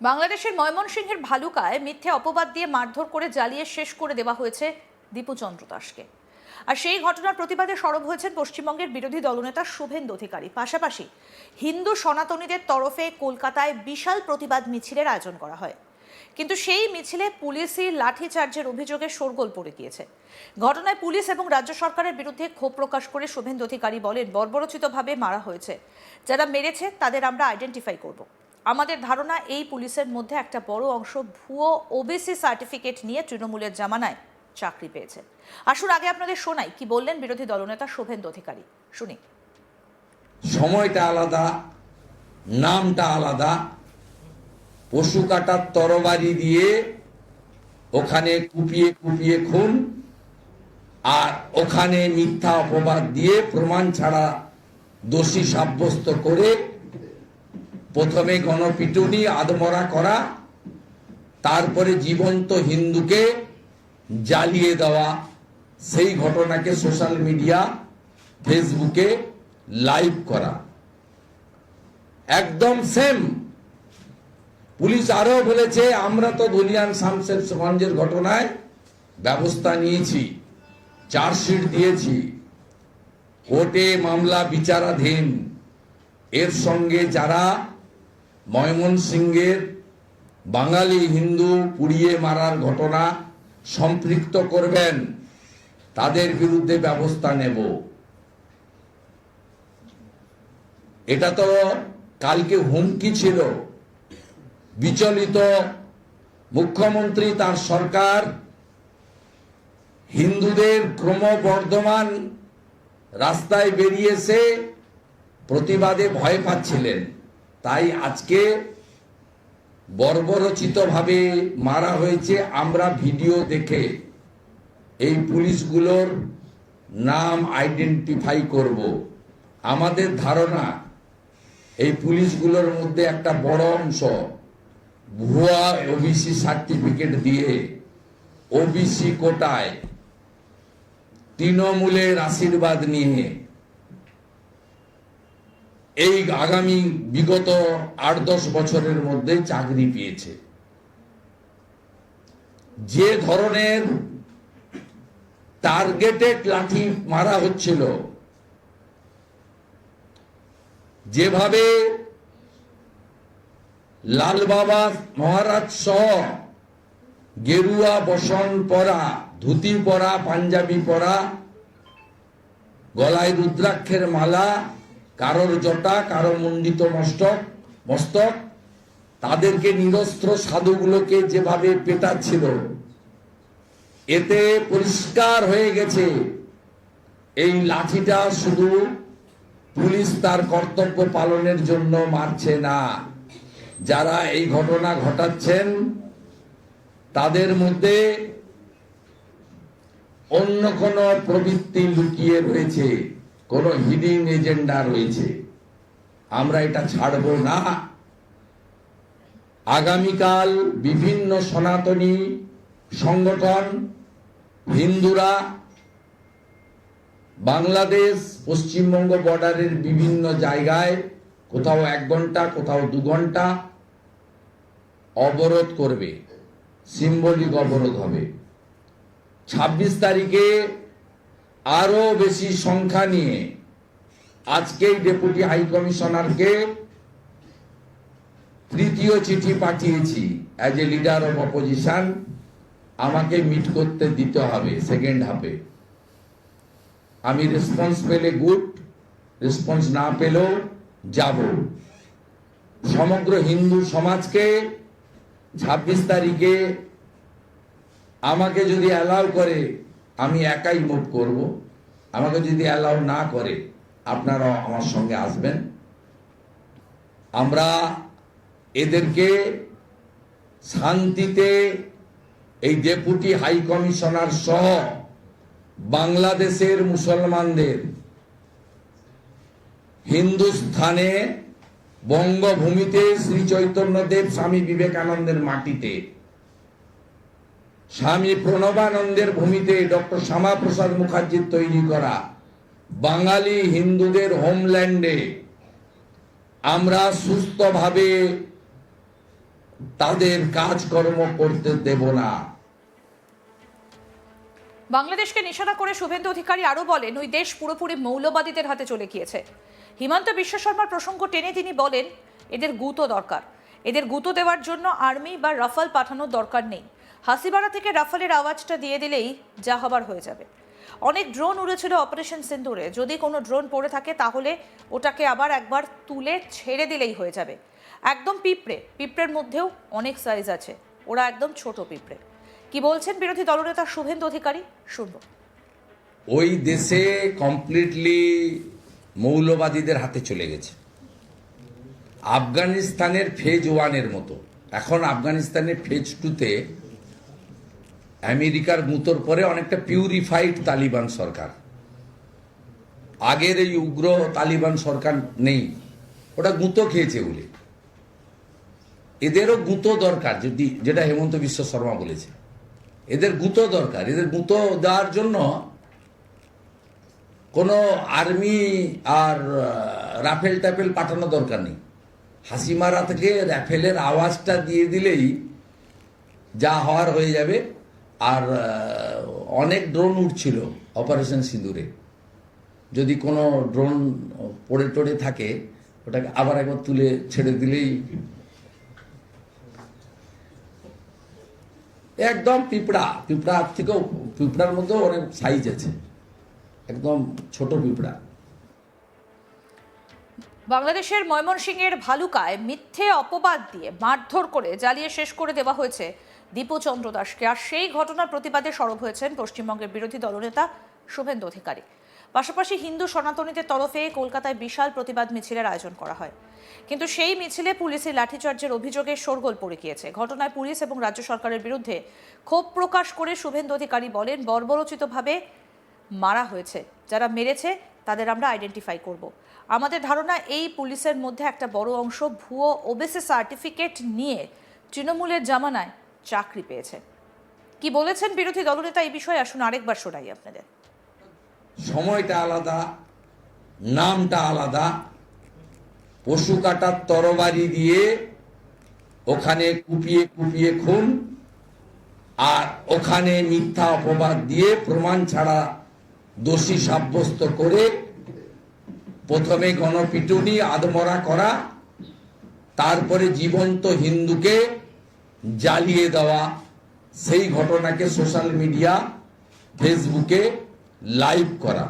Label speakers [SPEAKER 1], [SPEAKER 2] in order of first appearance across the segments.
[SPEAKER 1] বাংলাদেশের ময়মনসিংহের ভালুকায় মিথ্যে অপবাদ দিয়ে মারধর করে জ্বালিয়ে শেষ করে দেওয়া হয়েছে দীপু চন্দ্র দাসকে। আর সেই ঘটনার প্রতিবাদে সরব হয়েছেন পশ্চিমবঙ্গের বিরোধী দলনেতা শুভেন্দু অধিকারী। পাশাপাশি হিন্দু সনাতনীদের তরফে কলকাতায় বিশাল প্রতিবাদ মিছিলের আয়োজন করা হয়, কিন্তু সেই মিছিলে পুলিশি লাঠিচার্জের অভিযোগে শোরগোল পড়ে গিয়েছে। ঘটনায় পুলিশ এবং রাজ্য সরকারের বিরুদ্ধে ক্ষোভ প্রকাশ করে শুভেন্দু অধিকারী বলেন, বর্বরোচিতভাবে মারা হয়েছে, যারা মেরেছে তাদের আমরা আইডেন্টিফাই করব। আমাদের ধারণা এই পুলিশের মধ্যে একটা বড় অংশ ভুয়ো ওবিসি সার্টিফিকেট নিয়ে তৃণমূলের জামানায় চাকরি পেয়েছে। আসুন আগে আপনাদের শোনাই কি বললেন বিরোধী দলনেতা শুভেন্দু অধিকারী, শুনি।
[SPEAKER 2] সময়টা আলাদা, নামটা আলাদা। পশু কাটার তরবারি দিয়ে ওখানে কুপিয়ে কুপিয়ে খুন, আর ওখানে মিথ্যা অপবাদ দিয়ে প্রমাণ ছাড়া দোষী সাব্যস্ত করে প্রথমে গণপিটুনি আদমরা করা, তারপরে জীবন্ত হিন্দুকে জ্বালিয়ে দেওয়া। সেই ঘটনাকে সোশ্যাল মিডিয়া ফেসবুকে লাইভ করা একদম সেম। পুলিশ আরো বলেছে, আমরা তো ধুলিয়ান শামশেরগঞ্জের ঘটনায় ব্যবস্থা নিয়েছি, চার্জশিট দিয়েছি, কোর্টে মামলা বিচারাধীন। এর সঙ্গে যারা ময়মনসিংহের বাঙালি হিন্দু পুড়িয়ে মারার ঘটনা সম্পৃক্ত করবেন তাদের বিরুদ্ধে ব্যবস্থা নেব। এটা তো কালকে হুমকি ছিল। বিচলিত মুখ্যমন্ত্রী, তার সরকার হিন্দুদের ক্রমবর্ধমান রাস্তায় বেরিয়েছে প্রতিবাদে ভয় পাচ্ছিলেন। তাই আজকে বর্বরোচিতভাবে মারা হয়েছে। আমরা ভিডিও দেখে এই পুলিশগুলোর নাম আইডেন্টিফাই করব। আমাদের ধারণা এই পুলিশগুলোর মধ্যে একটা বড় অংশ ভুয়া ওবিসি সার্টিফিকেট দিয়ে ওবিসি কোটায় তৃণমূলের আশীর্বাদ নিয়ে এই আগামী বিগত 8-10 বছরের মধ্যে চাকরি পেয়েছে। যে ধরনের টার্গেটেড লাঠি মারা হচ্ছিল, যেভাবে লাল বাবা মহারাজ সহ গেরুয়া বসন পরা, ধুতি পরা, পাঞ্জাবি পরা, গলায় রুদ্রাক্ষের মালা, কারোর জটা, কারো মণ্ডিত মস্তক, তাদেরকে নিরস্ত্র সাধুগুলোকে যেভাবে পেটাচ্ছিল, এতে পরিষ্কার হয়ে গেছে এই লাঠিটা শুধু পুলিশ তার কর্তব্য পালনের জন্য মারছে না। যারা এই ঘটনা ঘটাচ্ছেন তাদের মধ্যে অন্য কোনো প্রবৃত্তি লুকিয়ে রয়েছে, কোনো হিডিং এজেন্ডা রয়েছে। আমরা এটা ছাড়বো না। আগামীকাল বিভিন্ন সনাতনী সংগঠন, হিন্দুরা বাংলাদেশ পশ্চিমবঙ্গ বর্ডারের বিভিন্ন জায়গায় কোথাও 1 ঘন্টা, কোথাও 2 ঘন্টা অবরোধ করবে, সিম্বলিক অবরোধ হবে। 26 তারিখে আরো বেশি সংখ্যা নিয়ে আজকেই ডেপুটি হাই কমিশনারকে তৃতীয় চিঠি পাঠিয়েছি। As a leader of opposition আমাকে মিট করতে দিতে হবে সেকেন্ড হাফে। আমি রেসপন্স পেলে গুড, রেসপন্স না পেলেও যাব। সমগ্র হিন্দু সমাজকে 26 তারিখে আমাকে যদি অ্যালাউ করে আমি একাই মুভ করব, আমাকে যদি অ্যালাউ না করে আপনারাও আমার সঙ্গে আসবেন। আমরা এদেরকে শান্তিতে এই ডেপুটি হাই কমিশনার সহ বাংলাদেশের মুসলমানদের হিন্দুস্থানে বঙ্গভূমিতে শ্রী চৈতন্যদেব স্বামী বিবেকানন্দের মাটিতে, স্বামী প্রণবানন্দের ভূমিতে ডক্টর শ্যামাপ্রসাদ মুখার্জির তৈরি করা বাঙালি হিন্দুদের হোমল্যান্ডে আমরা সুস্থভাবে তাদের কাজকর্ম করতে দেব না।
[SPEAKER 1] বাংলাদেশকে নিশানা করে শুভেন্দু অধিকারী আরো বলেন, ওই দেশ পুরোপুরি মৌলবাদীদের হাতে চলে গিয়েছে। হিমন্ত বিশ্ব শর্মার প্রসঙ্গ টেনে তিনি বলেন, এদের গুঁতো দরকার। এদের গুঁতো দেওয়ার জন্য আর্মি বা রাফাল পাঠানোর দরকার নেই। হাসিবাড়া থেকে রাফালের আওয়াজটা দিয়ে দিলেই যা হবার হয়ে যাবে। অনেক ড্রোন উড়েছিল অপারেশন সিন্দুরে, যদি কোনো ড্রোন পড়ে থাকে তাহলে ওটাকে আবার একবার তুলে ছেড়ে দিলেই হয়ে যাবে। একদম পিঁপড়ের মধ্যেও অনেক সাইজ আছে, ওরা একদম ছোট পিঁপড়ে। কি বলছেন বিরোধী দলনেতা শুভেন্দু অধিকারী, শুনবো।
[SPEAKER 2] ওই দেশে কমপ্লিটলি মৌলবাদীদের হাতে চলে গেছে। আফগানিস্তানের ফেজ 1-এর মতো। এখন আফগানিস্তানের ফেজ 2-তে আমেরিকার গুঁতোর পরে অনেকটা পিউরিফাইড তালিবান সরকার। আগের এই উগ্র তালিবান সরকার নেই, ওটা গুঁতো খেয়েছে বলে। এদেরও গুঁতো দরকার, যদি যেটা হেমন্ত বিশ্ব শর্মা বলেছে, এদের গুঁতো দরকার। এদের গুঁতো দেওয়ার জন্য কোনো আর্মি আর রাফেল টাফেল পাঠানো দরকার নেই। হাসিমারা থেকে রাফেলের আওয়াজটা দিয়ে দিলেই যা হওয়ার হয়ে যাবে। আর অনেক ড্রোন উঠছিল অপারেশন সিঁদুরে, যদি কোনো ড্রোন পড়ে টড়ে থাকে ওটাকে আবার একবার তুলে ছেড়ে দিলেই একদম পিঁপড়ার থেকেও, পিঁপড়ার মধ্যেও অনেক সাইজ আছে, একদম ছোট পিঁপড়া।
[SPEAKER 1] বাংলাদেশের ময়মনসিংহের ভালুকায় মিথ্যে অপবাদ দিয়ে মারধর করে জ্বালিয়ে শেষ করে দেওয়া হয়েছে দীপু চন্দ্র দাসকে। আর সেই ঘটনার প্রতিবাদে সরব হয়েছেন পশ্চিমবঙ্গের বিরোধী দলনেতা শুভেন্দু অধিকারী। পাশাপাশি হিন্দু সনাতনীদের তরফে কলকাতায় বিশাল প্রতিবাদ মিছিলের আয়োজন করা হয়, কিন্তু সেই মিছিলে পুলিশের লাঠিচার্জের অভিযোগে শোরগোল পড়ে গিয়েছে। ঘটনায় পুলিশ এবং রাজ্য সরকারের বিরুদ্ধে ক্ষোভ প্রকাশ করে শুভেন্দু অধিকারী বলেন, বর্বরোচিতভাবে মারা হয়েছে, যারা মেরেছে তাদের আমরা আইডেন্টিফাই করব। আমাদের ধারণা এই পুলিশের মধ্যে একটা বড় অংশ ভুয়ো ওবিসি সার্টিফিকেট নিয়ে তৃণমূলের জামানায় চাকরি পেয়েছে। কি বলেছেন বিরোধী দলনেতা এই বিষয়ে, আসুন আরেকবার শোনাই আপনাদের।
[SPEAKER 2] সময়টা আলাদা, নামটা আলাদা। পশু কাটার তরবারি দিয়ে ওখানে কুপিয়ে কুপিয়ে খুন, আর ওখানে মিথ্যা অপবাদ দিয়ে প্রমাণ ছাড়া দোষী সাব্যস্ত করে প্রথমে গণপিটুনি, আদমরা করা, তারপরে জীবন্ত হিন্দুকে জ্বালিয়ে দেওয়া। সেই ঘটনাকে সোশ্যাল মিডিয়া, ফেসবুকে লাইভ করা,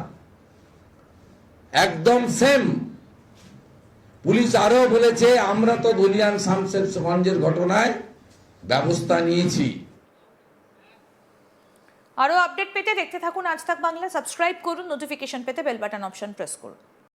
[SPEAKER 2] একদম সেম। পুলিশ আরো বলেছে, আমরা তো ধুলিয়ান শামশেরগঞ্জের ঘটনায় ব্যবস্থা নিয়েছি।
[SPEAKER 1] আরো আপডেট পেতে দেখতে থাকুন আজ তাক বাংলা। সাবস্ক্রাইব করুন, নোটিফিকেশন পেতে বেল বাটন অপশন প্রেস করুন।